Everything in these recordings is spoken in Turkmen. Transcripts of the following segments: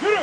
Yürü!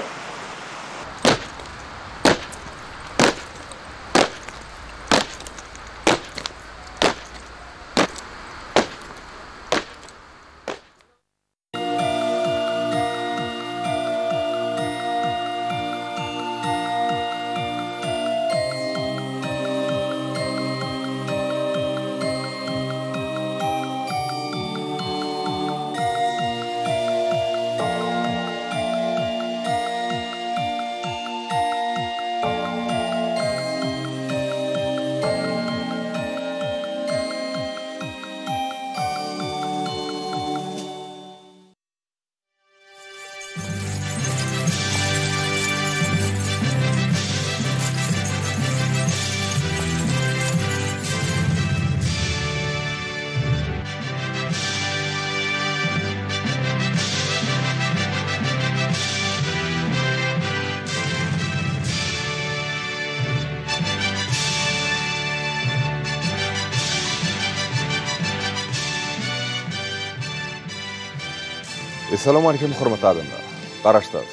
Assalamu alaikum hormatly adamlar. Garaşdar.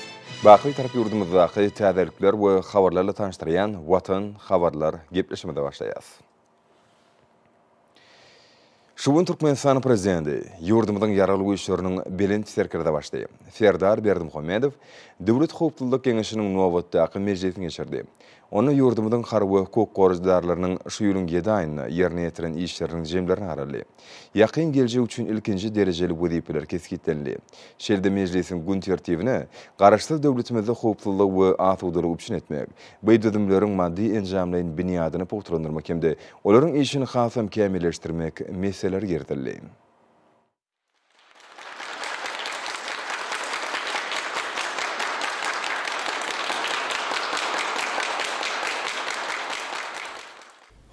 Baky tarap yurdumuzdaky täzelikler we habarlarla tanıştyran Watan habarlar gepleşmede başlaýar. Şuwun Türkmenistan prezidenti yurdumyzyň ýaralygy işleriniň bilinç serkerde başlaýy. Serdar Berdimuhammedow Döwlet Howpsuzlyk Geňeşiniň nowatdaky mejlisine geçirdi. Onu yurdumyzyň harby hukuk gorajdarlarynyň şu ýylyň 7 aýyna ýerine ýetiren işleriniň jemlerini araldy. Ýakyn geljek üçin ilkinji derejeli wezipeler kesgitlendi. Şerde mejlisiň gün tertibine garaşsyz döwletimizde howpsuzlyk we asuwdalyk üçin etmek, beýdedimleriň maddi enjamlaryň biniadyny pogtrandyrmak hemde olaryň işini hasam kämilleşdirmek meseleleri geritildi.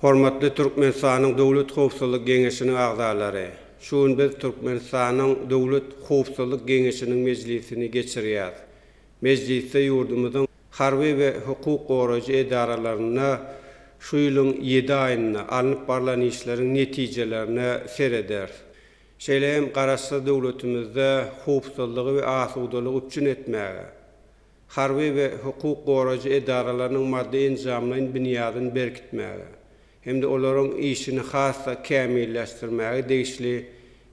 Hormatly Türkmenistanyň Döwlet Howpsuzlyk Geňeşiniň agzalary, şuň biz Türkmenistanyň Döwlet Howpsuzlyk Geňeşiniň mejlisini geçirýär. Mejlisde ýurdumyzyň harby we hukuk goragy edaralaryna şu ýylyň 7 aýyna alınıp barlan işleriň netijelerini sereder. Şeýlehem garaşsyz döwletimizde howpsuzlygy we asuwdalygy üçin etmäge, harby we hukuk goragy edaralarynyň maddi enjamlaryň biniadyny berkitmäge, hemde olaryň işini hassa kämilleşdirmäge degişli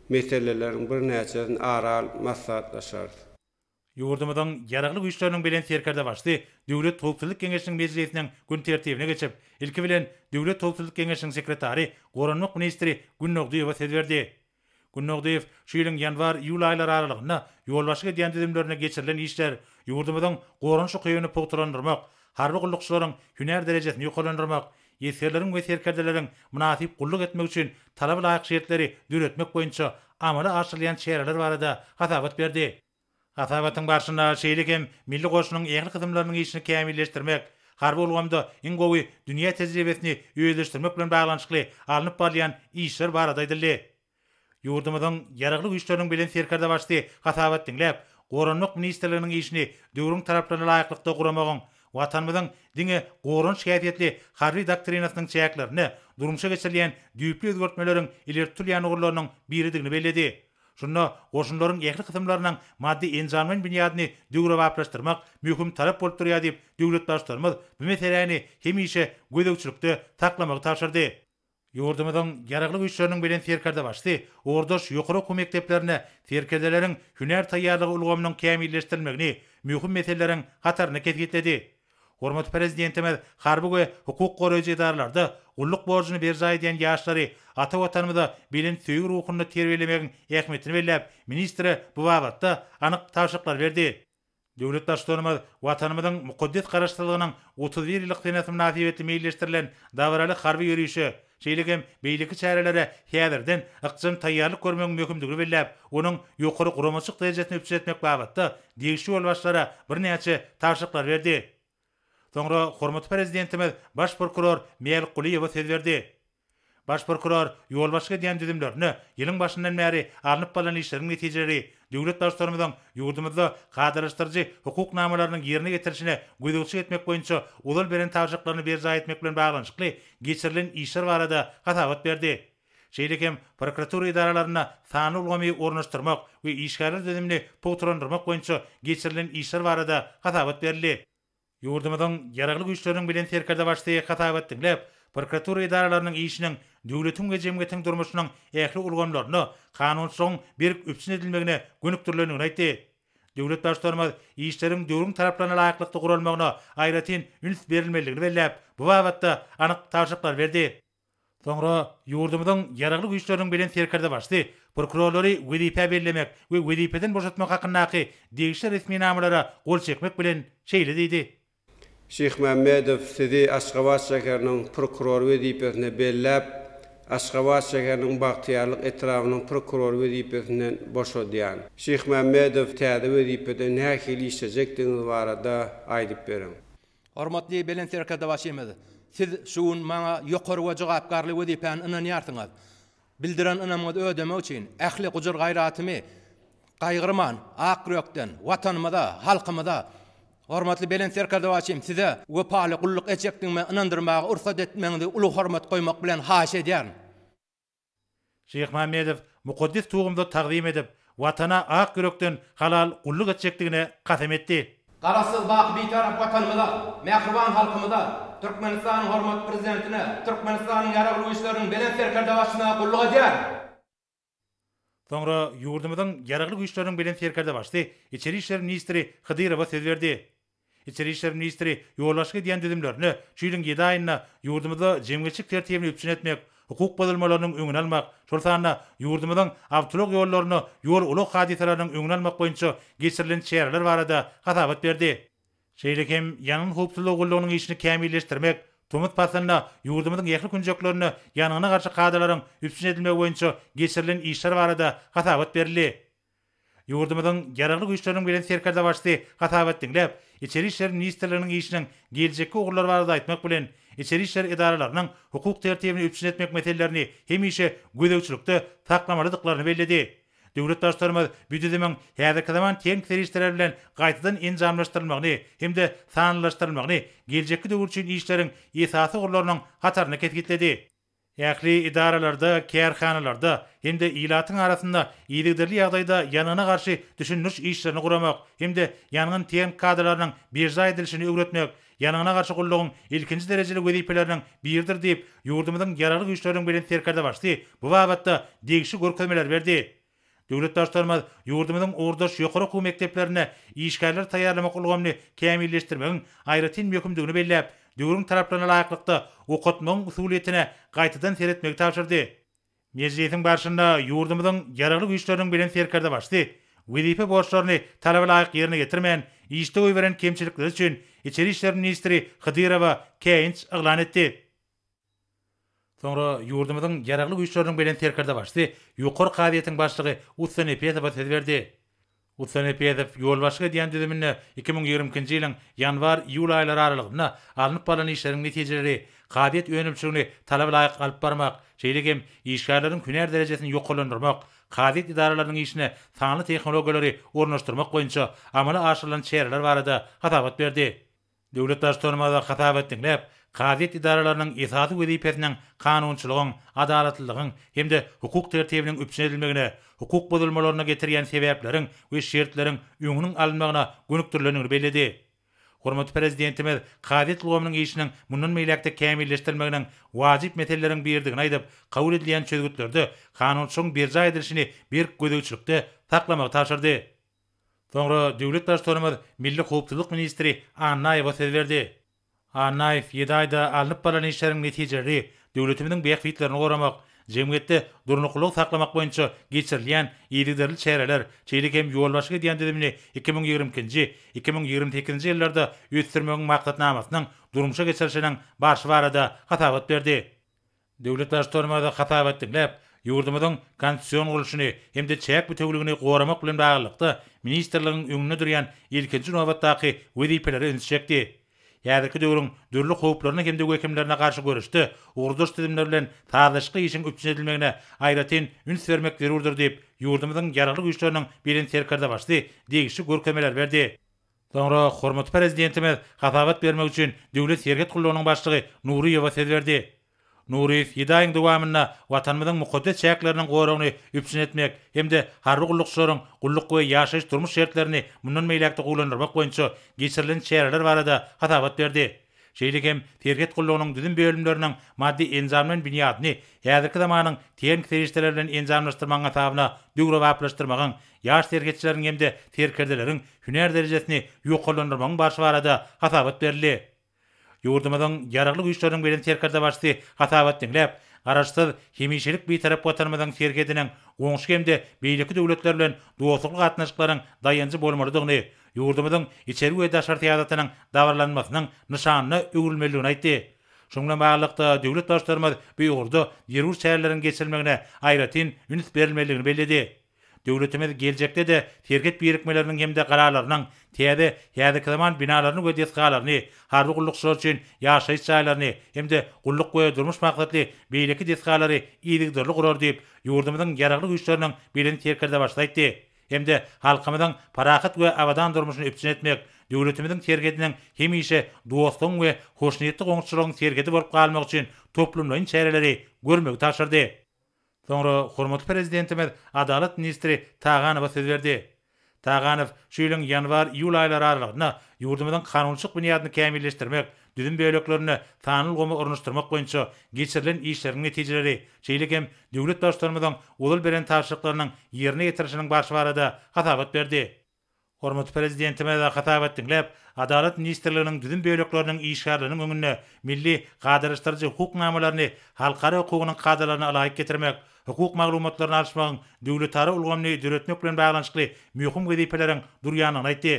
meseleleriň bir näçesini aral maslahatlaşar. Yurdumyzyň ýaraglyk işleriniň bilen serkerde başdy. Döwlet Howpsuzlyk Geňeşiniň mejlisiniň gün tertibine geçip, ilki bilen Döwlet Howpsuzlyk Geňeşiniň sekretary, Goranlyk ministri Günnogduýew söz berdi. Günnogduýew şu ýylyň ýanwar-iýul aýlary aralygyna ýolbaşyga diýen düzümlerine geçirilen işler yurdumyzyň gorançy köýüni pogtrandyrmak, harby gullukçylaryň hüner derejesini ýokalandyrmak, ýetirleriň we serkerdeleriň münasip gulluk etmek üçin talap laýyk şertleri düretmek boýunça amala aşyrylýan çäreler barada hasabat berdi. Hasabatyň başynda şeýlik hem milli goşunyň ähli hyzmlarynyň işini kämilleşdirmek, harby ulgamda iň gowy dünýä tejribesini öýleşdirmek bilen baglanyşykly alınıp barýan işler barada aýdyldy. Yurdumyzyň ýaraglyk işleriniň bilen serkerde başdy hasabat dinläp, Goranlyk ministrliginiň işini döwrüň taraplaryna laýyklykda guramagyň, watanymyzyň diňe goranç käfiýetli harby doktrinasynyň çäklerini durmuşa geçirilýän düýpli özgertmeleriň ilertilýän ugurlarynyň biridigini bellädi. Şunda goşunlaryň ähli hyzmlarynyň maddi enjamlaryň biniadyny döwre baplaşdyrmak möhüm talap bolup durýar diýip döwlet başlarymyz bu meseleni hemişe gödökçülükde taklamagy tapşyrdy. Yurdumyzyň ýaraglyk işleriniň bilen serkerde başdy. Ordaş ýokary okuw mekdeplerine serkerdeleriň hüner taýýarlygy ulgamynyň kämilleşdirilmegini, möhüm meseleleriň hataryny kesgitledi. Hormat prezidentimiz harby we hukuk goragy edarlarda gulluk borjyny berjaý diýen ýaşlary ata watanymyzda bilen söýgü ruhuny terbiýelemegiň ähmiýetini belläp, ministri bu wagtda anyk taşyklar berdi. Döwlet başlarymyz watanymyzyň mukaddes garaşsyzlygynyň 31 ýyllyk senesi münasibetli meýilleşdirilen dawraly harby ýürüýüşi, şeýlegem beýleki çärelere häzirden ykjym taýýarlyk görmegiň möhümdigini belläp, onuň ýokary guramaçyk derejesine öpüşetmek wagtda degişli ýolbaşlara birnäçe taşyklar berdi. Soňra hormatly prezidentimiz baş prokuror Meýel Guliýew söz berdi. Baş prokuror ýolbaşyga diýen düzümlerini ýylyň başyndan bäri alınıp balan işleriň netijeleri döwlet başlarymyzyň ýurdumyzda gadarlaşdyrjy hukuk namalarynyň ýerine getirişine gödökçülük etmek boýunça ulal beren taşyklaryny berjaý etmek bilen baglanyşykly geçirilen işler barada hasabat berdi. şeýlekem prokuratura idaralaryna sany ulgamy ornaşdyrmak we işgärler düzümini pogtrandyrmak boýunça geçirilen işler barada hatabat berildi. Ýurdumyzyň ýaragly güýçleriniň bilen serkerde başlaýy hatabat dinläp, prokuratura idaralarynyň işiniň döwletiň we jemgyýetiň durmuşynyň ähli ulgamlaryny kanunçyň berip üpsün edilmegine gönükdirlenigini aýtdy. Döwlet başlarymyz işleriň döwrüň taraplarına laýyklykda gurulmagyna aýratyn üns berilmeligini belläp, bu babatda anyk taşyklar berdi. Soňra ýurdumyzyň ýaragly güýçleriniň bilen serkerde başdy. Prokurorlary wezipe bellemek we wezipeden boşatmak hakyndaky degişli resmi namalara gol çekmek bilen şeýle diýdi. Şeyh Mehmedow sizi Aşgabat şäheriniň prokuror wezipesine bellep, Aşgabat şäheriniň bagtyarlyk etrawynyň prokuror wezipesinden boşadýan. Şeyh Mehmedow täze wezipede nähili işlejekdigini barada aýdyp berin. Hormatly bilen serkerde başymyz. Siz şuun maňa ýokary we jogapkarly wezipäni ynanýarsyňyz. Bildiren ynamyňyzy ödemek üçin ähli gujur gaýratymy gaýgyrman akrökden watanymyza, halkymyza hormatly bilen serkerde başym size wepaly gulluk etjekdigime inandyrmagy ursat etmeňizi uly hormat goýmak bilen haş edýär. Şeyh Mehmedow muqaddes tuğumda taqdim edip, watana akrökden halal gulluk etjekdigine kasem etdi. Garasyz baqy bitarap watanymyza, mähriban halkymyza, Türkmenistanyň hormat prezidentine, Türkmenistanyň ýaragly güýçleriniň bilen serkerde başyna gulluk edýär. Soňra ýurdumyzyň ýaragly güýçleriniň bilen serkerde başdy. İçeri işler ministri Hydyrowa söz berdi. İçeri işler ministri ýolbaşky diýen düzümlerini şuýlyň 7 aýyna ýurdumyzda jemgyýetçilik tertibini üpsün etmek, hukuk bazylmalarynyň öňüne almak, şol sanyna ýurdumyzyň awtolyk ýollaryny ýol uluk hadisalarynyň öňüne almak boýunça geçirilen çäreler barada hatabat berdi. Şeýlekem ýanyň hukukçylyk gullugynyň işini kämilleşdirmek, tumut pasyna ýurdumyzyň ýakly günjeklerini ýanyna garşy kadrlaryň üpsün edilmegi boýunça geçirilen işler barada hatabat berildi. Ýurdumyzyň ýaragly güýçleriniň bilen serkerde başdy hatabat dinläp, içeri işler ministrliginiň işiniň geljekki ugurlary barada aýtmak bilen içeri işler idaralarynyň hukuk tertibini üpsün etmek meselelerini hemişe gödäwçilikde taklamalydyklaryny belledi. Döwlet başlarymyz bu düzümiň häzirki zaman teň serişleri bilen gaýtadan enjamlaşdyrylmagyny hemde sanlylaşdyrylmagyny geljekki döwür üçin işleriň esasy ugurlarynyň hataryna ketgitdi. Ähli idaralarda, kärhanalarda hemde ilatyň arasynda ýygyderli ýagdaýda ýanyna garşy düşünüş işlerini guramak hemde ýanyň teň kadrlarynyň berja edilişini öwretmek, ýanyna garşy gullugyň ilkinji derejeli wezipeleriniň biridir diýip ýurdumyzyň ýaragly güýçleriniň bilen serkerde başdy. Bu babatda degişli görkezmeler berdi. Döwlet başlarymyz ýurdumyzyň ordaş ýokary okuw mekdeplerine işgärler taýýarlamak ulgamyny kämilleşdirmegiň aýratyn möhümdigini bellep, döwrüň taraplarına laýyklykda okutmagyň usuliýetine gaýtadan seretmegi tapşyrdy. Mejlisiň başynda ýurdumyzyň ýaragly güýçleriniň bilen serkerde başdy. Wezipe borçlaryny talaba laýyk ýerine getirmän, işde goý beren kemçilikler üçin içeri işler ministri Hydyrowa käýinç eglan etdi. Soňra ýurdumyzyň ýaragly güýçleriniň bilen serkerde başdy. Ýokary kadiýetiň başlygy Utsman Epezow söz berdi. Utsman Epezow ýolbaşky diýen düzümini 2020-nji ýylyň ýanwar-iýul aýlary aralygynda alınıp baran işleriň netijeleri, kadiýet öňümçiligini talaba laýyk alyp barmak, şeýlegem işgärleriň hüner derejesini ýokalandyrmak, kadiýet idaralarynyň işine sanly tehnologiýalary ornaşdyrmak boýunça amala aşyrylan çäreler barada hatabat berdi. Döwlet başlarymyz hatabat dinläp, kadiýet idaralarynyň esasy wezipesiniň kanunçylygyň, adalatlylygyň hemde hukuk tertibiniň üpsün edilmegine, hukuk bozulmalaryna getirýän sebepleriň we şertleriň öňüniň alınmagyna gönükdirlenigini belledi. Hormatly prezidentimiz kadiýet ulgamynyň işiniň mundan meýlekde kämilleşdirilmeginiň wajyp meseleleriň birdigini aýdyp, kabul edilýän çözgütlerde kanunçylygyň berja edilişini bir gödäwçilikde taklamagy taşyrdy. Soňra döwlet başlarymyz Milli Hukukçylyk ministri Annaýewa söz berdi. Annaýew 7 aýda alınıp baran işleriň netijeleri, döwletimiziň beýikliklerini goramak, jemgyýetde durnukluk saklamak boýunça geçirilýän ýygyderli çäreler, şeýlekem ýolbaşky diýen düzümini 2020-nji, 2028-nji ýyllarda öýtdirmegiň maksatnamasynyň durmuşa geçirişiniň baş barada hatabat berdi. Döwlet başlarymyz hatabat dinläp, ýurdumyzyň konstitusiýon gurulşyny hemde çäk bütünligini goramak bilen baglykda ministrligiň öňünde durýan ilkinji nowatdaky wezipeleri öňçekdi. Ýa-da döwrüň dürli howplaryna hemde wekimlerine garşy görüşdi. Urduş düzümler bilen taýdaşky işin üpsün edilmegine aýratyn üns bermek zerurdur diýip ýurdumyzyň ýaragly güýçleriniň bilen serkerde başdy, degişli görkezmeler berdi. Soňra hormatly prezidentimiz hatabat bermek üçin döwlet serket gullugynyň başlygy Nuriýewa söz berdi. Nurif 7 aýyň dowamyna watanymyzyň mukaddes çäkleriniň goragyny üpsün etmek hemde harby gullukçylaryň gulluk we ýaşaýyş durmuş şertlerini mundan meýlekde gullandyrmak boýunça geçirilen çäreler barada hatabat berdi. Şeýlik hem terket gullugynyň düzüm bölümleriniň maddi enzamlaryň binýadyny häzirki zamanyň teňik terişleri bilen enzamlaşdyrmagyň asabyna döwre waplaşdyrmagyň, ýaş terketçileriň hemde terkerdeleriň hüner derejesini ýoklandyrmagyň barşy barada hatabat berildi. Ýurdumyzyň ýaraglyk güýçleriniň bilen terkerde başdy hatabat dinläp, garaşsyz hemişelik bir tarap watanymyzyň terkediniň goňşy hemde beýleki döwletler bilen dostluk gatnaşyklaryň daýanjy bolmalydygyny, ýurdumyzyň içeri we daşary täzetiň dawarlanmasynyň nyşanyny öwrülmeligini aýtdy. Şoňla baglykda döwlet başlarymyz bu ýurda ýerur şäherleriň geçirilmegine aýratyn üns berilmeligini bellädi. Döwletimiz geljekde de terket birikmeleriniň hemde garalarynyň täze ýa-da zaman binalaryny we deskalaryny, harby gullukçylar üçin ýaşaýyş jaýlaryny hemde gulluk we durmuş maksatly beýleki deskalary ýygydyryly gurar diýip ýurdumyzyň ýaraglyk güýçleriniň bilen terkerde başlaýdy. Hemde halkymyzyň parahat we awadan durmuşyny üpsün etmek, döwletimiziň terkediniň hemişe dostluň we hoşnýetli goňçylaryň terkedi bolup galmak üçin toplumlaryň çäreleri görmek taşyrdy. Sonra hormatly prezidentimiz Adalet ministri Taganow söz berdi. Taganow şu ýylyň ýanwar-iýul aýlary aralygynda ýurdumyzyň kanunçylyk binýadyny kämilleşdirmek, düzüm böýleklerini tanyl gomy ornaşdyrmak boýunça geçirilen işleriň netijeleri, şeýlik hem döwlet başlarymyzyň ulul beren taşlyklarynyň ýerine ýetirişiniň barşy barada hatabat berdi. Hormatly prezidentimiz hatabat dinläp, Adalet ministrliginiň düzüm böýlekleriniň işgärleriniň öňünde milli gadyryşdyrjy hukuknamalaryny, halkara hukugynyň kadrlaryny alaýyk getirmek, hukuk maglumatlaryny alşmagyň döwletara ulgamly döretmek bilen baglanyşykly möhüm wezipeleriň durýanyny aýtdy.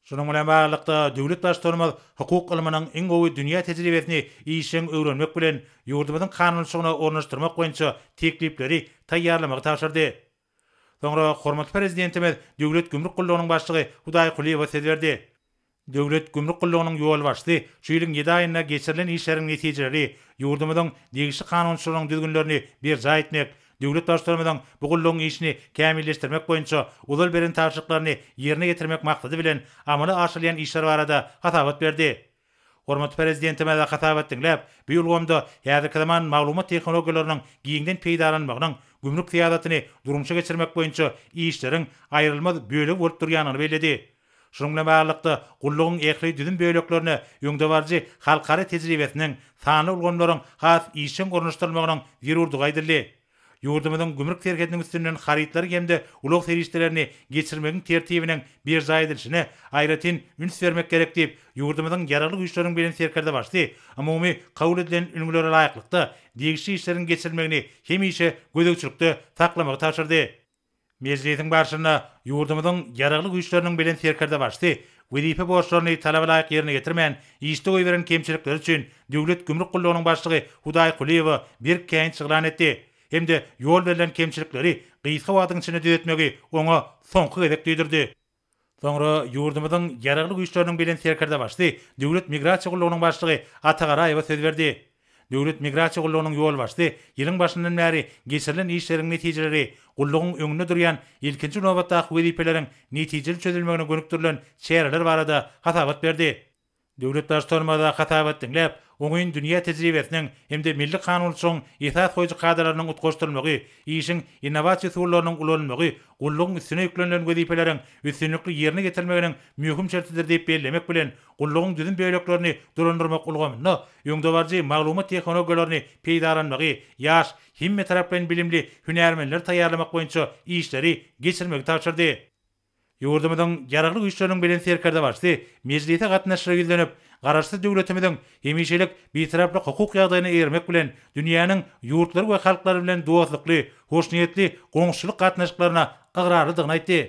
Şonuň bilen baglykda döwlet başlarymyz hukuk ilminiň iň gowy dünýä tejribesini işiň öwrenmek bilen ýurdumyzyň kanunçylygyny ornaşdyrmak boýunça teklipleri taýýarlamagy taşyrdy. Sonra hormatly prezidentimiz döwlet gümrük gullugynyň başlygy Hudaý Kuliýew söz berdi. Döwlet gümrük gullugynyň ýol başly şu ýylyň 7 aýynda geçirilen işleriň netijeleri ýurdumyzyň degişli kanunçylygynyň düzgünlerini bir jaý etmek, döwlet başlarymyzyň bu gullugyň işini kämilleşdirmek boýunça ulul beren taşlyklaryny ýerine getirmek maksady bilen amala aşyrýan işler barada hatabat berdi. Hormatly prezidentimiz hatabat dinläp, bu ýolgamda häzirki zaman maglumat tehnologiýalarynyň giňden peýdalanmagynyň gümrük syýasatyny durumça geçirmek boýunça işleriň aýrylmaz bölegi bolup durýanyny bellädi. Şoňla baglykda gullugyň ähli düzüm böýleklerini öňde barjy halkara tejribesiniň sany ulgamlaryň has işiň ornaşdyrylmagynyň zerurdygy aýdyldy. Ýurdumyzyň gümrük terkediniň üstünden harytlary hemde ulug serişlerini geçirmegiň tertibiniň bir jaýdylşyny aýratyn üns bermek gerek diýip ýurdumyzyň ýaraglyk güýçleriniň bilen serkerde başdy. Umumy kabul edilen üngülere laýyklykda degişli işleriň geçirilmegini hemişe gözegçilikde saklamagy taşyrdy. Meclisiň barşyna ýurdumyzyň ýaraglyk güýçleriniň bilen serkerde başdy. Wezipe borçlaryny talaba laýyk ýerine getirmän, işde goý beren kemçilikler üçin döwlet gümrük gullugynyň başlygy Hudaý Kuliýew bir käň çygylan etdi. Hemde ýol berilen kemçilikleri gysga wagtyň içinde düzeltmegi oňa soňky gezek diýdirdi. Soňra ýurdumyzyň ýaraglyk güýçleriniň bilen serkerde başdy. Döwlet migrasiýa gullugynyň başlygy Atagaraýew söz berdi. Döwlet migrasiýa gullugynyň ýol başdy. Ýylyň başyndan bäri geçirilen işleriň netijeleri, gullugyň öňünde durýan ilkinji nowatdaky wezipeleriň netijeli çözülmegine gönükdirilen çäreler barada hatabat berdi. Döwlet başlarymyz hatabat dinläp, oňyň dünýä tejribesiniň hemde milli kanunçylygyň esas goýjy kadrlarynyň utgaşdyrylmagy, işiň innovasiýa usullarynyň ulanmagy, gullugyň üstüne ýüklenilen wezipeleriň üstünlikli ýerine getirilmeginiň möhüm şertidir diýip bellemek bilen gullugyň düzüm böýleklerini durandyrmak ulgamyna öňde barjy maglumat tehnologiýalaryny peýdalanmagy, ýaş, himme tarap bilen bilimli hünärmenler taýýarlamak boýunça işleri geçirmegi taşyrdy. Ýurdumyzyň ýaraglyk güýçleriniň bilen serkerde başdy. Meclise gatnaşyra ýüzlenip, garaşsyz döwletimiziň hemişelik bitaraply hukuk ýagdaýyny ermek bilen dünýäniň ýurtlary we halklary bilen dostlukly, hoşnýetli goňşylyk gatnaşyklaryna agrarlydygyny aýtdy.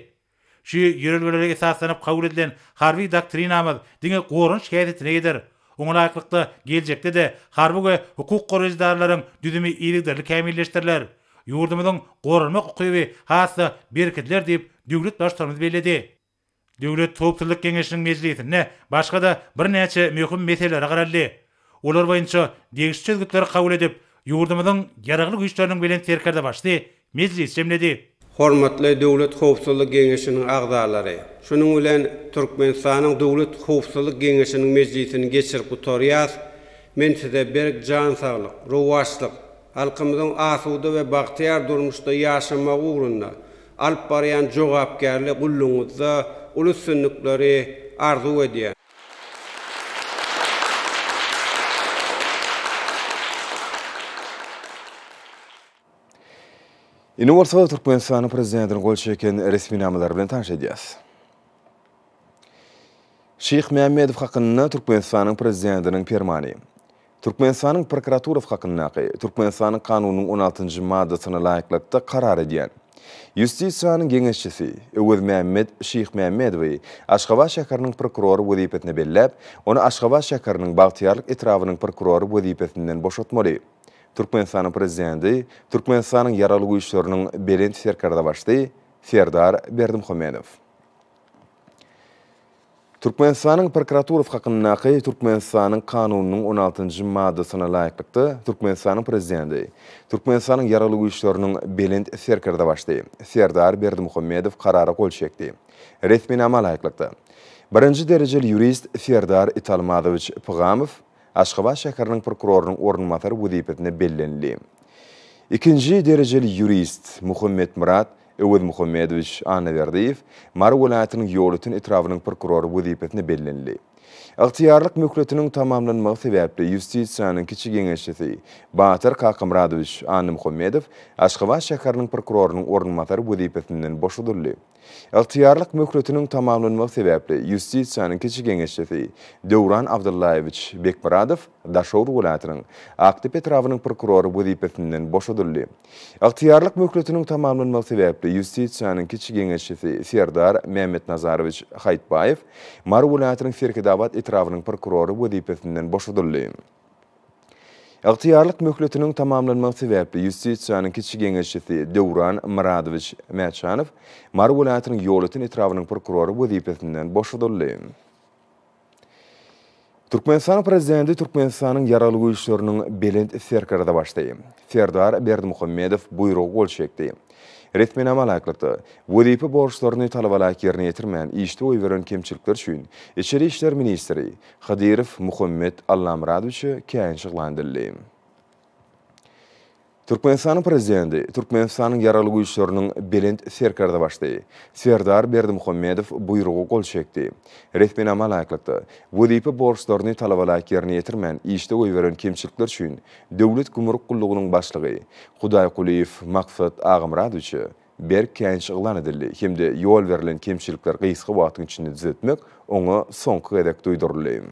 Şu ýörelgelere esaslanyp kabul edilen harby doktrinamyz diňe gorunç häsiýetine eder. Oňa laýyklykda geljekde de harby we hukuk goraýjylaryň düzümi ýygydyryly kämilleşdirilýär. Ýurdumyzyň gorunmak hukuky hasy berkitler diýip döwlet başlarymyz bellädi. Döwlet Topçylyk Geňeşiniň meclisinde başga da bir näçe möhüm meseleler garaldy. Olar boýunça degişli çözgütleri kabul edip, ýurdumyzyň ýaraglyk güýçleriniň bilen terkerde başdy, meclis jemledi. Hormatly Döwlet Howpsuzlyk Geňeşiniň agzalary, şunuň bilen Türkmenistanyň Döwlet Howpsuzlyk Geňeşiniň meclisini geçirip oturýar Men size berk can sağlık, ruhwaçlyk, halkymyzyň asuda we bagtyar durmuşda ýaşamak ugrunda alyp barýan jogapkärlik gulluňyzda ulus sünnükleri arzu edýär. Universal Türkmenistan prezidentinin gol çeken resmi namalar bilen tanış edýäs. Şeyh Mehmedow hakkında Türkmenistan'ın prezidentinin fermany. Türkmenistan'ın prokuraturası hakkında Türkmenistan'ın kanunun 16. maddesyna laýyklykda karar edýän. Justisiýanyň geňeşçisi Ewez Mehmed Şeyh Mehmedowy Aşgabat şäheriniň prokurory wezipetine belläp, onu Aşgabat şäheriniň Bagtyarlyk etrawynyň prokurory wezipetinden boşatmaly. Türkmenistan'ın prezidenti Türkmenistan'ın yaralı güýçleriniň belent serkarda başdy Serdar Berdimuhammedow. Türkmenistan'ın prokuraturası hakkında Türkmenistan'ın kanununun 16. maddesyna laýyklykda Türkmenistan'ın prezidenti Türkmenistan'ın yaralı güýçleriniň belent serkarda başdy Serdar Berdimuhammedow karara gol çekdi. Resmi nama laýyklykda. Birinji derejeli jurist Serdar Italmazoviç Pygamow Aşgabat şäheriniň prokurorynyň ornunmasary wezipetine bellenli. İkinji derejeli jurist Muhammed Murat Ewez Muhammedoviç Anaverdiýew Mar welaýatynyň ýolutyn etrawynyň prokurory wezipetine bellenli. Ygtyýarlyk möhletiniň tamamlanmagy sebäpli Justisiýanyň kiçik geňeşçisi Batyr Kakymradoviç Muhammedow Aşgabat şäheriniň prokurorynyň ornunmasary wezipetinden boşadyldy. Ygtyýarlyk möhletiniň tamamlanmagy sebäpli Justisiýanyň kiçik geňeşçisi Döwran Abdullaýewiç Bekmuradow Daşowr welaýatynyň Aktyp etrawynyň prokurory wezipetinden boşadyldy. Ygtyýarlyk möhletiniň tamamlanmagy sebäpli Justisiýanyň kiçik geňeşçisi Serdar Mehmet Nazaroviç Haýtbaýew Mar welaýatynyň Serkedabad etrawynyň prokurory wezipetinden boşadyldy. Ygtyýarlyk möhletiniň tamamlanmagy sebäpli Justisiýanyň kiçik geňeşçisi Döwran Muradoviç Mäçanow Mar welaýatynyň ýolutyn etrawynyň prokurory wezipetinden boşadyldy. Türkmenistan prezidenti Türkmenistan'ın yaralı güýçleriniň belent serkarda başdy. Serdar Berdimuhammedow buýrugy gol çekdi. Resmi nama laýyklykda wezipe borçlaryny talabalaýyk ýerine ýetirmän işde oý beren kemçilikler üçin Içeri işler ministri Hadyrow Muhammed Allamuradowiçy käýinçiklendirdi. Türkmenistan'ın prezidenti Türkmenistan'ın yaralı güýçleriniň belent serkarda başdy. Serdar Berdimuhammedow buýrugy gol çekdi. Resmi nama laýyklykda wezipe borçlaryny talabalaýyk ýerine ýetirmän işde oý beren kemçilikler üçin Döwlet Gümrük Gullugynyň başlygy Hudaýkuliýew Maksat Agymradowiçy berk käýinçiklendirdi. Hemde ýol berilen kemçilikler gysga wagtyň içinde düzeltmek oňa soňky gedek duýduruldy.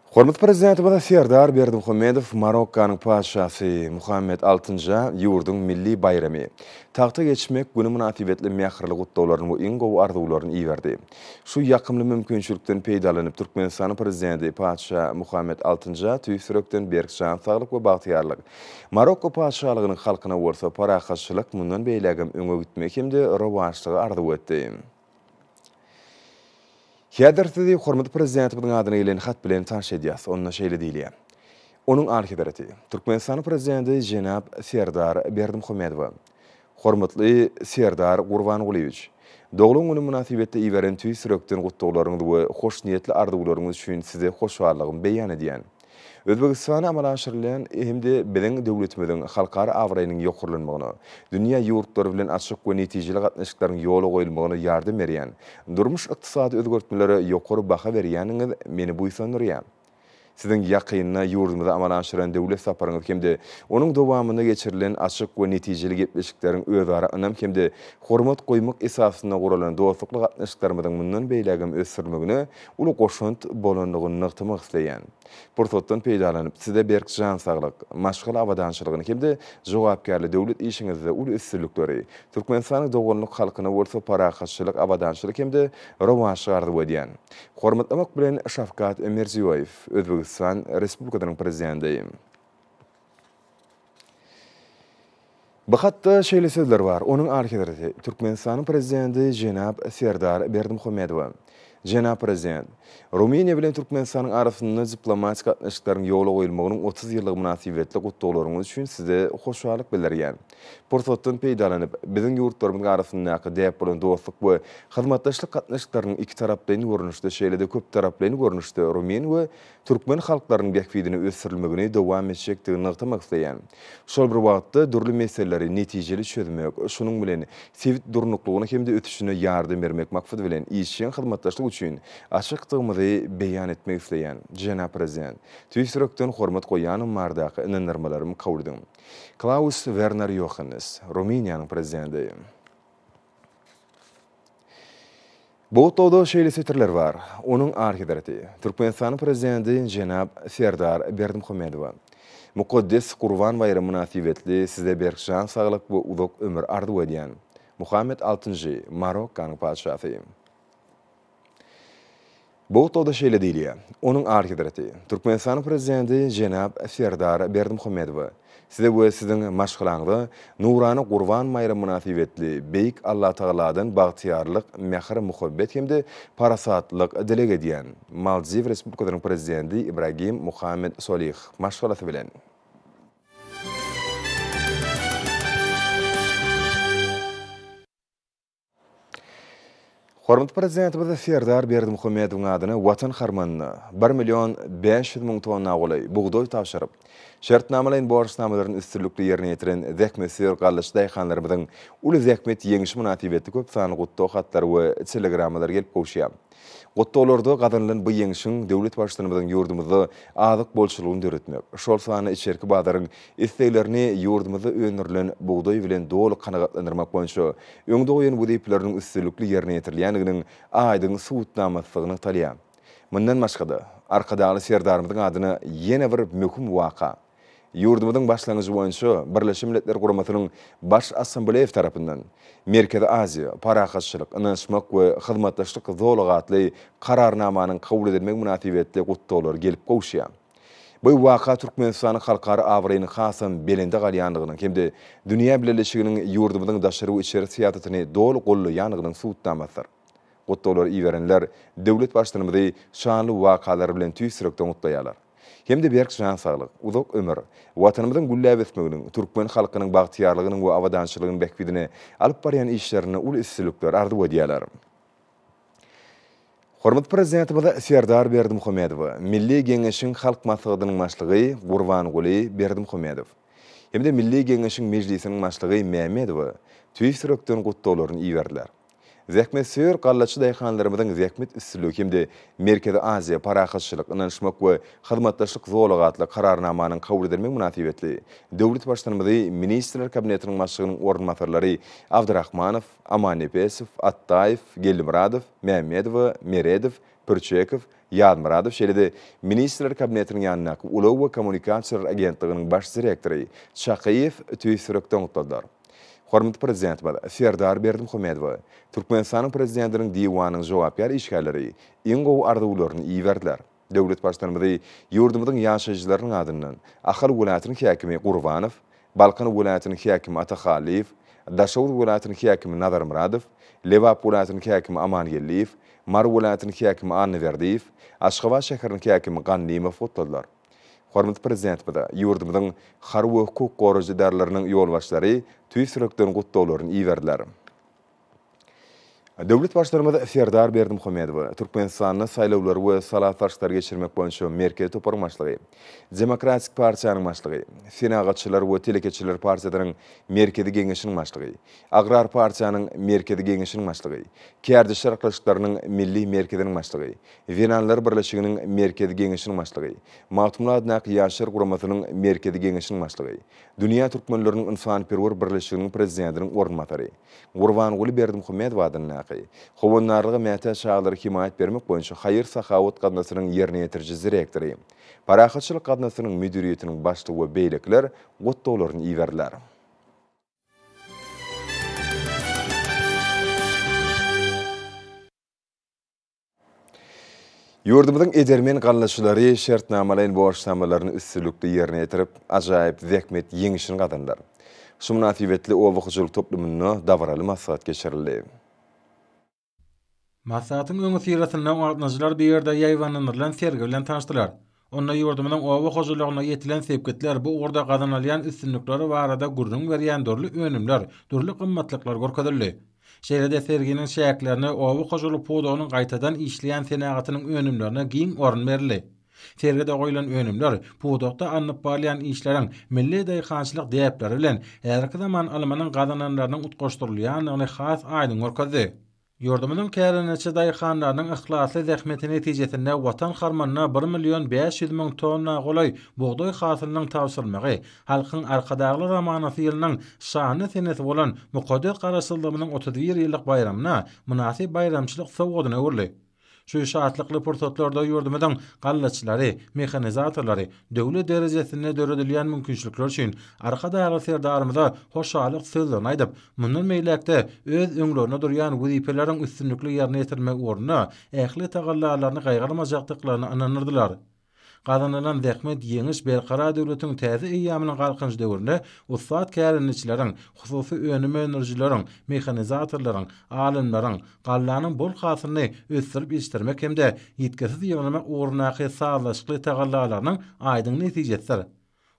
Hormat prezidenti bada Serdar Berdimuhammedow Marokkanyň paşasy Muhammed VI ýurduň milli bayramy tagta geçmek güni münasibetli mähirli gutdawlaryny we iň gowy arzuwlaryny iýerdi. Şu ýakymly mümkinçilikden peýdalanyp Türkmenistanyň prezidenti paşa Muhammed VI tüýsürekden berk şan saglyk we bagtyarlyk Marokko paşalygynyň halkyna bolsa parahatçylyk mundan beýlegem öňe gitmek hemde rowaçlygy arzuw etdi. Häzirde hormatly prezidentimiň adyna gelen hat bilen tanış edýäs. Onda şeýle diýilýär. Onuň arkidarati Türkmenistan prezidenti Jenap Serdar Berdimuhammedow. Hormatly Serdar Gurbanulyewicz, dogluň güni münasibetde iýeren tüýsürekden gutdawlaryňyz we hoş niýetli arzuwlaryňyz üçin size hoşballygymy beýan edýän. Özbekistan amalaşyrylan hemde bilen döwletimiziň halkara awraýynyň ýokurlanmagyna, dünýä ýurtlary bilen açyk we netijeli gatnaşyklaryň ýoly goýulmagyna ýardam berýän, durmuş ykdysady özgertmelere ýokary baha berýäniňiz meni buýsandyrýar. Siziň ýakynyna ýurdumyza amalaşyran döwlet saparyňyz hemde onuň dowamynda geçirilen açyk we netijeli gepleşikleriň özara önam hemde hormat goýmak esasyna guralan dostlukly gatnaşyklarymyzyň mundan beýlegem ösürmegine uly goşunt bolanlygyny nykdymak isleýän. Pursatdan peýdalanyp size berk jan saglyk, maşgal awadançylygyny hemde jogapkärli döwlet işiňizde uly üstünlikleri Türkmenistanyň dowganlyk halkyna bolsa parahatçylyk, awadançylyk hemde rowaçly arzuw edýän. Hormatlamak bilen Şafkat Emerziýow, Özbekistan Respublikasynyň prezidenti. Bu hatda şeýle sözler bar. Onuň arkidarati Türkmenistanyň prezidenti Jenap Serdar Berdimuhammedow Cenab Prezident, Ruminiya bilen Türkmenistan'ın arasında diplomatik gatnaşyklaryň ýola goýulmagynyň 30 ýyllyk münasibetli gutdaglaryňyz üçin size hoşçalyk bildirýän. Pursatdan peýdalanyp, biziň ýurtlarymyň arasyndaky däp bolan dostluk we hyzmatdaşlyk gatnaşyklarynyň iki tarapdaýyn görnüşde şeýlede köp tarapdaýyn görnüşde Rumin we Türkmen halklarynyň bekfidini ösürilmegini dowam etjekdigini nyktamak isleýän. Şol bir wagtda durly meseleleri netijeli çözmek, şunuň bilen sewit durnuklugyny hemde ötüşüne ýardam bermek maksat bilen işçiň hyzmatdaşlyk üçin açykdygymy beýan etmek isleýän Cenab Prezident. Tüýsürekden hormat goýanyň mardaky inanırmalarymy kabul edin. Klaus Werner Johannes, Ruminiýanyň prezidenti. Bu tawda şeýle setirler bar. Onuň arkidarati, Türkmenistanyň prezidenti Cenab Serdar Berdimuhamedow. Mukaddes Qurban bayramy münasibetli size berkşan saglyk we uzak ömür ardy edýän. Muhammed VI, Marokkanyň padşahy. Bu tawda şeýle diýilýär. Onuň arkidarati, Türkmenistanyň prezidenti Cenab Serdar Berdimuhamedow. Size bu sizin maşgalaňda nurany Qurban bayramy münasibetli beýik Allah Taala'dan bagtyarlyk, mehr, muhabbet hemde parasatlyk dilek edýän Maldiv Respublikasynyň prezidenti Ibrahim Muhammed Solih maşgalasy bilen. Hormat prezidentimiz Serdar Berdimuhamedowyň adyna Watan harmanyna 1.500.000 tonna golay buğdoy tapşyryp, şertnamalaryň borçnamalaryny üstünlükli ýerine ýetiren Zäkmetsör gallaş daýhanlarymyzyň uly zäkmet ýeňiş münasibetli köp sany gutdo hatlar we telegrammalar gelip goşýar. Gutdolarda gadanylan bu ýeňişiň döwlet başçylygymyzyň ýurdumyzda azyk bolçulugyny döretmek, şol sany içerki badaryň isleglerini ýurdumyzda öňürlen buğdoy bilen doly kanagatlandyrmak boýunça öňde goýan bu diýipleriniň üstünlükli ýerine ýetirilýändiginiň aýdyň suwutnamasygyny talýar. Mundan başga arkadaly Serdarymyzyň adyna ýene bir möhüm waka. Ýurdumyzyň başlangyjy boýunça Birleşik Milletler Guramasynyň baş assambleýa tarapyndan Merkezi Aziýa, parakatçylyk, ynanşmak we hyzmatdaşlyk zolagatly kararnamanyň kabul edilmek münasibetli gutdaglar gelip goşýar. Bu waka Türkmenistanyň halkary awryny hasam belinde galýandygynyň hemde dünýä birleşiginiň ýurdumyzyň daşary we içeri siýasatyny doly gollaýandygynyň suwutnamasydyr. Gutdaglar iýerenler döwlet başçylygy şanly wakalar bilen tüýsürekden gutlaýarlar. Hemde berk şan saglyk, uzak ömür, watanymyzyň gülläp ösmeginiň, türkmen halkynyň bagtyarlygynyň we awadançylygynyň bekbidini alyp barýan işlerini uly üstünlükler ardy edýärler. Hormat prezidentimiz Serdar Berdimuhamedow, Milli Geňeşiň halk maslahatynyň başlygy Gurbanuly Berdimuhamedow. Hemde Milli Geňeşiň mejlisiniň başlygy Mehmedow tüýsürekden gutdaglaryny iýerdiler. Zäkmetsör gallaçy daýhanlarymyzyň zäkmet üstünlügi hemde Merkezi Aziýa parakatçylyk, ynanşmak we hyzmatdaşlyk zolagatly kararnamanyň kabul edilmek münasibetli döwlet başçylygy ministrler kabinetiniň başlygynyň ornmatarlary Abdurrahmanow, Amannepesow, Attaýew, Gelmuradow, Mehmedow, Meredow, Pürçekow, Ýadmuradow şeýlede ministrler kabinetiniň ýanyna Ulaw we Kommunikasiýalar agentligining baş direktory Şakyýew tüýsürekden gutladylar. Hormat prezident Serdar Berdimuhamedow, Türkmenistanyň prezidentiniň diýwanynyň jogapýar işgärleri iň gowy arzuwlaryny iýerdiler. Döwlet başçylygy ýurdumyzyň ýaşaýjylarynyň adyndan Ahal welaýatynyň häkimi Gurbanow, Balkan welaýatynyň häkimi Ataxaliýew, Daşowur welaýatynyň häkimi Nazarmuradow, Lewap welaýatynyň häkimi Amangeliýew, Mar welaýatynyň häkimi Anneverdiýew, Aşgabat şäheriniň häkimi Ganlymow gutladylar. Hormat prezident ýurdumyzyň har we hukuk goraýjylarynyň ýolbaşçylary tüýsürekden gutdaglaryny iýerdiler. Döwlet başçylygymyz Serdar Berdimuhamedow Türkmenistanyň saýlawlary we salatlaşdary geçirmek boýunça merkezi toparmaşlygy, Demokratik Partiýanyň başlygy, Senagatçylar we Telekeçiler Partiýasynyň merkezi geňeşiniň başlygy, Agrar Partiýanyň merkezi geňeşiniň başlygy, Kärdeşler arkadaşlarynyň milli merkeziniň başlygy, Venanlar birleşiginiň merkezi geňeşiniň başlygy, Matumlar adına Ýaşar Guramasynyň merkezi geňeşiniň başlygy, Dünýä türkmenleriniň insanperwer birleşiginiň prezidentiniň ornmatary, Gurbanuly Berdimuhamedow adyna Howannarlygy mätä şahlary himayet bermek boýunça Haýyr Sahawat gadnasynyň ýerine ýetirjisi direktory, parakatçylyk gadnasynyň müdiriýetiniň başlygy we beýlekler gutdaglaryny iýerdiler. Ýurdumyzyň edermen gallaçylary şertnamalaryň borçnamalaryny üstünlükli ýerine ýetirip, ajaýyp zäkmet ýeňişini gadanlar. Şu münasibetli owakyjylyk toplumyna dawraly maslahat geçirildi. Masatyň öňü sirasyndan artnaşylar bir ýerde ýaýwanlanyrlan sergi bilen tanışdylar. Onda ýurdumyň owa hojulugyna ýetilen sebgitler bu orada gazanalýan üstünlikleri barada gurrun berýän dörli önümler, dörli gymmatlyklar görkezildi. Şeýlede serginiň şäklerini owa hojuluk podogynyň gaýtadan işleýän senagatynyň önümlerine giň orun berildi. Sergide goýulan önümler podokda anlyp barýan işleriň milli daýhançylyk diýipleri bilen herki zaman Almanyň gazananlarynyň utgoşdurulýanyny has aýdyň görkezdi. Ýurdumyň kärineçi daýhanlarynyň ihlasy zähmeti netijesinde watan harmanyna 1.500.000 tonna golay buğday hasylynyň tawsyrmagy, halkyň arkadagly zamanasy ýylynyň şany senesi bolan mukaddes garaşdyrmanyň 31 ýyllyk bayramyna munasyp bayramçylyk sowgadyna öwrüli. Şu şahatlykly pursatlarda ýurdumyň gallaçylary, mehanizatorlary döwlet derejesinde döredilýän mümkinçilikler üçin arkadagy serdarymyza hoşalyk sözlerini aýdyp, mundan meýlekde öz öňlerine durýan wezipeleriň üstünlikli ýerine ýetirmek uğruna ähli tagallalaryny gaýgarmajakdyklaryny ananyrdylar. Gazanalan zähmet ýeňiş berqara döwletiň täze eýýamynyň galkynç döwründe ussat kärinçileriň, hususy önüme enerjileriň, mehanizatorlaryň, alimleriň gallanyň bol hasyny ösdürip ýetirmek hemde ýetkisiz ýygnamak uğrunaky sağlaşykly tagallalarynyň aýdyň netijesidir.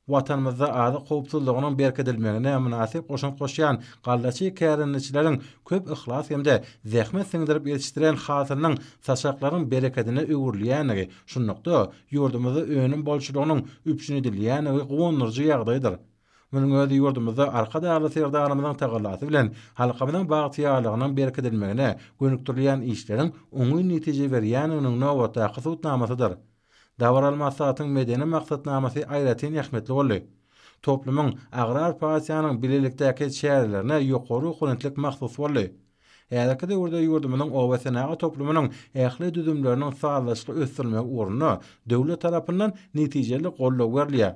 Watanymyzda azyk howpsuzlygynyň berkedilmegine münasip goşun goşýan gallaçy kärinçileriň köp ihlas hemde zähmet siňdirip ýetişdiren hasynyň saçaklaryň bereketine öwürlýänligi, şunnukda ýurdumyzda önüm bolşulugynyň üpşüni dilýänligi gowunurjy ýagdaýdyr. Munyň özi ýurdumyzda arkadagy serdarymyzyň tagallasy bilen halkymyzyň bagtyýalygynyň berkedilmegine gönükdirilýän işleriň oňy netije berýäniginiň nowata hyssutnamasydyr. Dawaralmasatyň medeni maksatnamasy aýratyn ähmetli boldy. Toplumyň agrar partiýanyň bilelikdäki şäherlerine ýokary hunetlik mahsus boldy. Häzirki döwürde ýurdumyň owa senaga toplumynyň ähli düzümleriniň sağlaşykly ösdürmek uğruna döwlet tarapyndan netijeli gollaw berilýär.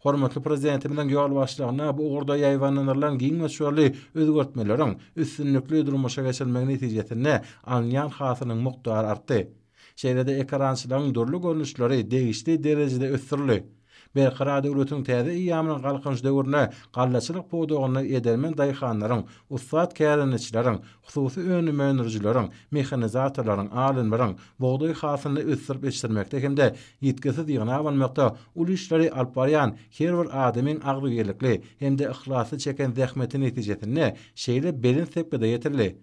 Hormatly prezidentimiň ýol başlygyna bu uğurda ýaýwanlanyrlan giň meşgully özgertmeleriň üstünlikli durmuşa geçirmek netijesinde alýan hasynyň mukdary artdy. Şeýlede ekrançylaryň dörli görnüşleri degişli derejede ösdürildi. Berqara döwletiň täze eýýamynyň galkynç döwrüne gallaçylyk podogyny edermen daýhanlaryň, ussat kärinçileriň, hususy önüme enerjileriň, mehanizatorlaryň, alimleriň buğday hasylyny ösdürip ýetirmekde hemde ýetkisiz ýygna bolmakda ul işleri alyp barýan her bir adamyň agdygelikli hemde ihlasy çeken zähmeti netijesinde şeýle belin sepgide ýetirildi.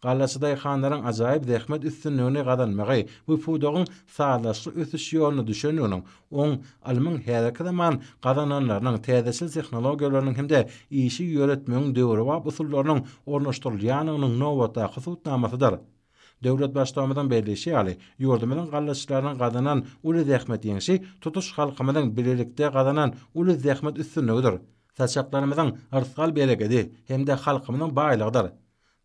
Gallaçy daýhanlaryň ajaýyp zähmet üstünligini gazanmagy, bu podogyň sağlaşykly ösüş ýoluna düşeniginiň, oň alymyň häzirki zaman gazananlarynyň täzeçil tehnologiýalarynyň hemde işi ýöretmegiň döwri we usullarynyň ornaşdyrylýanynyň nowata hyssutnamasydyr. Döwlet başlygymyň belleşi ýaly ýurdumyň gallaçylarynyň gazanan uly zähmet ýeňişi tutuş halkymyň bilelikde gazanan uly zähmet üstünligidir. Saçaklarymyzyň ırsgal bereketi hemde halkymyň baýlygydyr.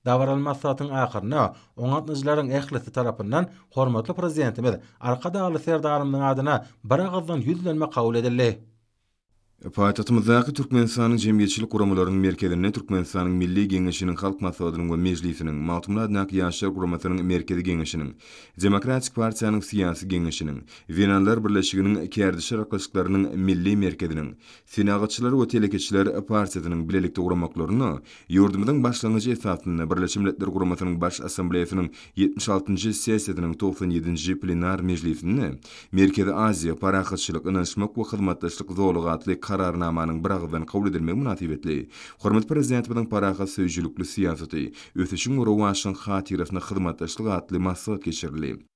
Dawaralmasatyň ahyryna oňatnyjylaryň ählisi tarapyndan hormatly prezidentimiz arkadagy serdarymyň adyna bir agazdan 100 gelme kabul edildi. Paýtagtymyzdaky Türkmenistanyň jemgyýetçilik guramalarynyň merkezine Türkmenistanyň Milli Geňeşiniň Halk Maslahatynyň we Mejlisiniň Matymly adnak ýaşlar guramasynyň merkezi geňeşiniň, Demokratik Partiýanyň syýasy geňeşiniň, Wenanlar birleşiginiň kärdişi raklaşyklarynyň milli merkeziniň, Senagatçylar we Telekeçiler partiýasynyň bilelikde guramaklaryny ýurdumyň başlangyjy esasyny Birleşmiş Milletler Guramasynyň baş assambleýasynyň 76-njy sessiýasynyň 97-nji plenar mejlisinde Merkezi Aziýa parahatçylyk, ynançmak we hyzmatdaşlyk zowlugatly kararnamanyň bir agzdan kabul edilmegi münasibetli. Hormatly prezidentimiň parahat söýjülükli siýasaty ösüşiň rowaşyň hatirasyna hyzmatdaşlyk atly maksat geçirildi.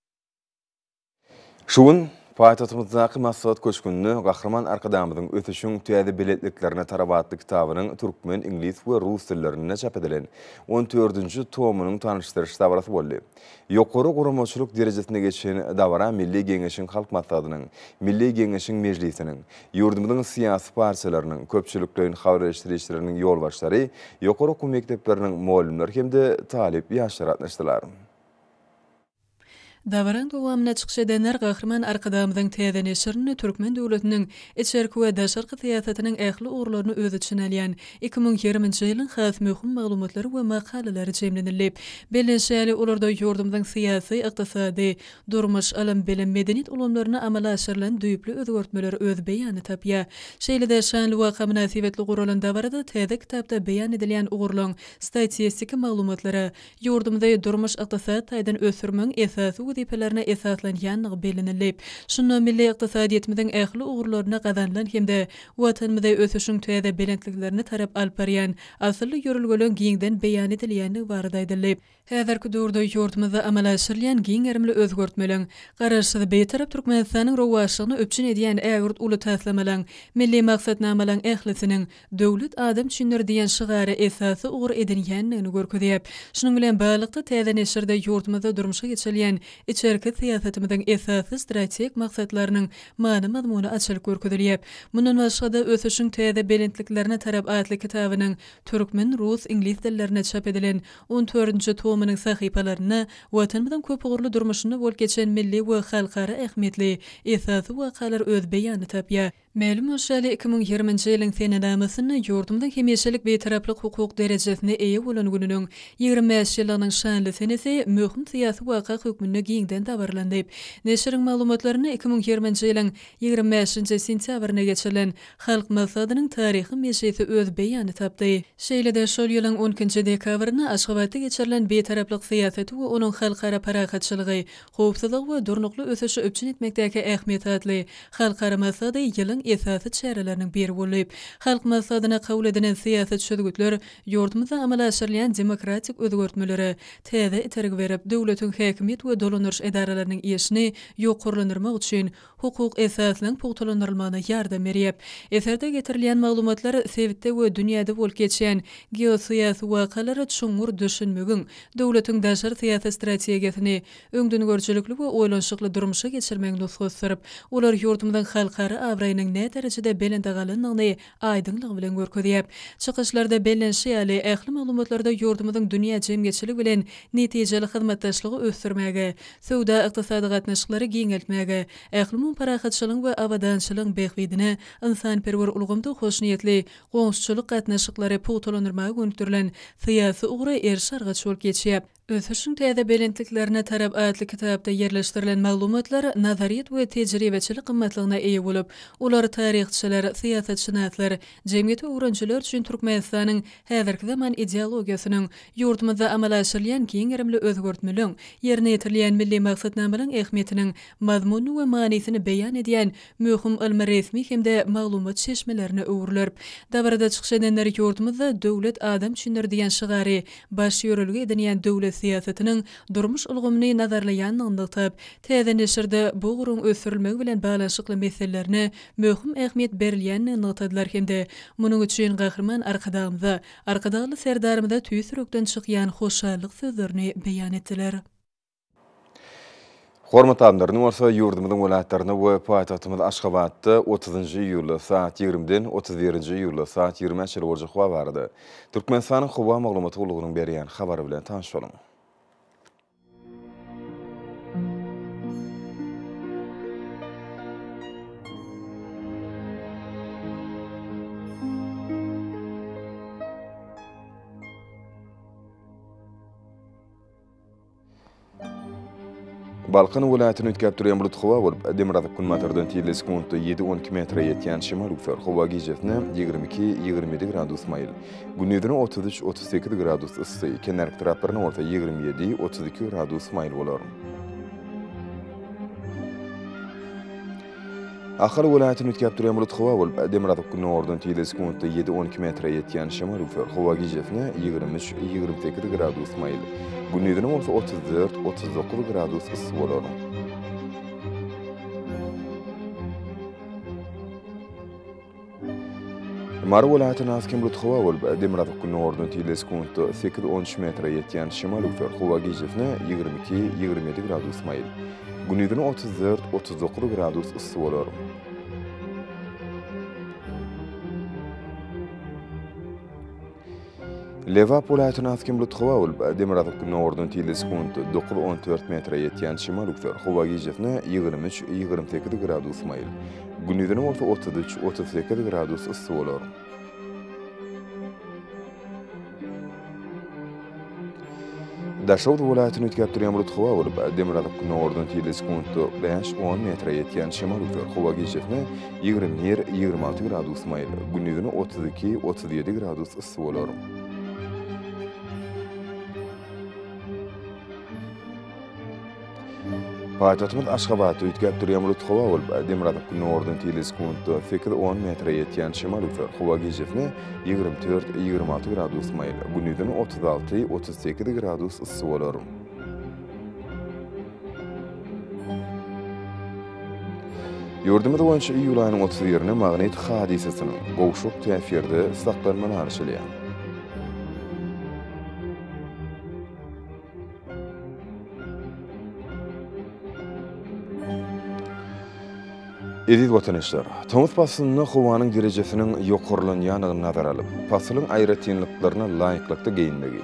Şuň paýtagtymyzdaky maksat köşkünni Gahrman arkadamyzyň ösüşiň täze biletliklerine tarabatly kitabynyň türkmen, ingliz we rus tillerinde çap edilen 14-nji tomynyň tanışdyryş dabarasy boldy. Ýokary guramaçylyk derejesine geçen dawara Milli Geňeşiň Halk Maslahatynyň, Milli Geňeşiň Mejlisiniň, ýurdumyň syýasy partiýalarynyň, köpçülikleriň habarleşdirişleriniň ýolbaşlary, ýokary okuw mekdepleriniň muallimleri hemde talip ýaşlar atnaşdylar. Davaran dowamyna çykyş edenler gahrman arkadamyzyň täze neşrini Türkmen döwletiniň içerki we daşarky syýasatynyň ähli uğurlaryny öz içine alýan 2020-nji ýylyň has möhüm maglumatlary we makalalary jemlenilip, belenşäli ularda ýurdumyň syýasy, ykdysady, durmuş, alam bilen medeniýet ulamlaryny amala aşyrylan düýpli özgörtmeler öz beýany tapýa. Şeýle-de şanly waka münasibetli guralan dabarda täze kitapda beýan edilýän uğurlaryň statistik maglumatlary ýurdumda durmuş, ykdysat taýdan ösürmeň esasy wezipelerini esaslanýanlygy belenilip, şunu milli ykdysadyýetimiziň ähli uğurlaryna gazanlan hemde watanymyzda ösüşiň täze belentliklerini tarap alyp barýan asly ýörülgelen giňden beýan edilýänligi barada aýdylip, häzirki döwürde ýurdumyzda amala aşyrylan giň erimli özgörtmeleň garaşsyz beýtarap Türkmenistanyň rowaşlygyny öpçün edýän ägürt uly taslamalan milli maksatnamalaryň ählisiniň döwlet adam düşünür diýen şygary esasy ugur edilýänligini görkezýär. Şunuň bilen baglanykda täze neşirde ýurdumyzda durmuşa geçirilýän içerki syýasatymyzyň esasy strategik maksatlarynyň many mazmuny açylyp görkezilýär. Mundan başga da ösüşiň täze belentliklerine tarap adly kitabynyň türkmen, rus, ingliz dillerine çap edilen 14-nji tomynyň sahypalaryny watanymyzyň köp ugurly durmuşyny bol geçen milli we halkara ähmiýetli esasy wakalar öz beýany tapýar. Ma'lum bolşaly 2020-nji ýylyň senedamasyny ýurdumda hemişelik beýtaraplyk hukuk derejesine eýe bolan gününiň 25 ýylynyň şanly senesi möhüm syýasy waka hükmüne giňden dabarlandyp, neşiriň maglumatlaryny 2020-nji ýylyň 25-nji sentýabryna geçirilen Halk Masadynyň taryhy meşesi öz beýany tapdy. Şeýle-de şol ýylyň 10-njy dekabryna Aşgabatda geçirilen beýtaraplyk syýasaty we onuň halkara parahatçylygy, howpsuzlyk we durnukly ösüşi öpçün etmekdäki ähmiýet adly halkara masady ýylyň esasy çäreleriniň biri bolup, Halk Masadyna kabul edilen syýasat şöhgütler ýurdumyzda amala aşyrylan demokratik özgörtmeleri täze itergi berip, döwletiň häkimiýet we dolanýarş edaralarynyň işini ýokurlandyrmak üçin hukuk esasynyň pugtlandyrylmagyna ýardam berýär. Eserde getirilýän maglumatlar sebitde we dünýäde bolup geçýän geosiýasy wakalary çuňur düşünmegiň, döwletiň daşary syýasat strategiýasyny öňdüňgörçilikli we oýlanşykly durmuşa geçirmegiň nusgatsyryp, olar ýurdumyň halkara awraýynyň ne derejede belendagalynyny aýdynlyk bilen görkezýär. Çykyşlarda belenşýäli ähli maglumatlarda ýurdumyň dünýä jemgyçiligi bilen netijeli hyzmatdaşlygy ösdürmäge, söwda ykdysady gatnaşyklary giňeltmäge, ähli parahatçylygyň we awadançylygyň behbidine insanperwer ulgamda hoşniýetli goňşuçylyk gatnaşyklary pugtlandyrmagy gönderilen syýasy ugra erşargaç bolup geçýär. Ösüşiň täze belentliklerine tarap adly kitapda yerleşdirilen maglumatlar nazariýet we tejribeçilik gymmatlygyna eýe bolup, ular taryhçylar, syýasatçylar, jemgyýet öwrençiler üçin Türkmenistanyň häzirki zaman ideologiýasynyň ýurdumyzda amala aşyrylan giň erimli özgörtmeliň ýerine ýetirilýän milli maksatnamalaryň ähmiýetiniň mazmuny we manysyny beýan edýän möhüm ilmi resmi hemde maglumat çeşmelerini öwürlerip, dabarda çykyş edenler ýurdumyzda döwlet adam düşünür diýen şygary baş ýörelgi edilýän döwlet syýasatynyň durmuş ulgamyny nazarlaýanlygyny tap, täze neşirde bu gurun ösürilmegi bilen baglanyşykly meselelerini möhüm ähmiýet berilýänini notadlar hemde munyň üçin gahrman arkadagly serdarymyda tüý sürekden çykýan hoşallyk sözlerini beýan etdiler. Hormat adamlar, numarsa ýurdumyň welatlaryna we paýtagtymyz Aşgabatda 30-njy ýyly saat 20-den 31-nji ýyly saat 20-nji ýyly howa bardy. Türkmenistanyň howa maglumaty gulugynyň berýän habary bilen tanışalyň. Balkan welaýatyny ötkäp durýan bulut howa bolup, Demirazak kunmatardan tile sekundy 7-12 metre ýetýän şemal ufer howa gijesine 22-27 gradus maýl. Gündüzüne 33-38 gradus ysy, kenarky taraplaryna orta 27-32 gradus maýl bolar. Ahir welaýatyny ötkäp durýan bulut howa bolup, Demirazak kunmatardan tile sekundy 7-12 metre ýetýän şemal ufer howa gijesine 23-28 gradus maýl. Gündüzüne orta 34-39 gradus ysy bolar. Mar welaýatyny asken bulut howa bolup, Demirazak kunmatardan tile sekundy 8-13 metre ýetýän şemal ufer howa gijesine 22-27 gradus maýl. Gündüzüne 34-39 gradus ysy bolar. Levap vilayetinin askim bulut hava olup, Demirazov günü ordun tili sekundu 9-14 metre yetiyen şimal uksar. Hava giyicefine 23-28 gradus mayıl. Günüdünü orta 33-38 gradus ısı olur. Daşavut vilayetini ütkep duran bulut hava olup, Demirazov günü ordun tili sekundu 5-10 metre yetiyen şimal uksar. Hava giyicefine 21-26 gradus mayıl. Günüdünü 32-37 gradus ısı olur. Paytahtymyz Aşgabatda ütkep durýan bulut hawa bolup, Demirazov günü ordun tili sekundu 8-10 metre yetiyen şimal uksar. Hawa gejefine 24-26 gradus mayl. Günüdün 36-38 gradus ısı bolar. Ýurdumyz boýunça iýul aýynyň 30-ýerine magnet hadisesynyň gowşup täsirde saklanmany arşylýar. Ediz vatandaşlar, Tomus pasylyny howanyň derejesiniň ýokarlanýanyny nazar alyp, pasylyň aýratynlyklaryna laýyklykda geyinmegi,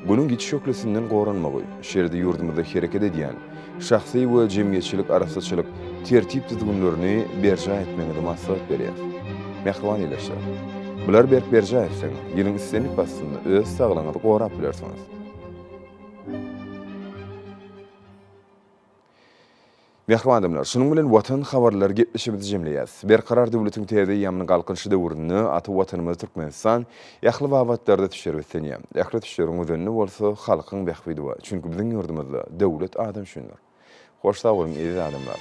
bunyň giç şöklesinden goranmagy, şerde ýurdumyzda hereket edýän, şahsy we jemgyýetçilik arasaçylyk tertip düzgünlerini berja etmegi maslahat berýär. Mehriban ýeleşler. Bular berja etseň, ýylyň islenip pasylyny öz saglygyňyzy gorap bilersiňiz. Mehribanlar, şunun bilen watan habarlary gepleşibdi jemleýäs. Berkarar döwletiň täze ýamyny galkynşy döwrüni aty watanymyz Türkmenistan ýakly wagtlarda tüşerýär. Ýakly tüşeriň özünni bolsa halkyň bähbidi bar. Çünki biziň ýurdumyzda döwlet adam şunlar. Hoş sag bolun, ýa-da adamlar.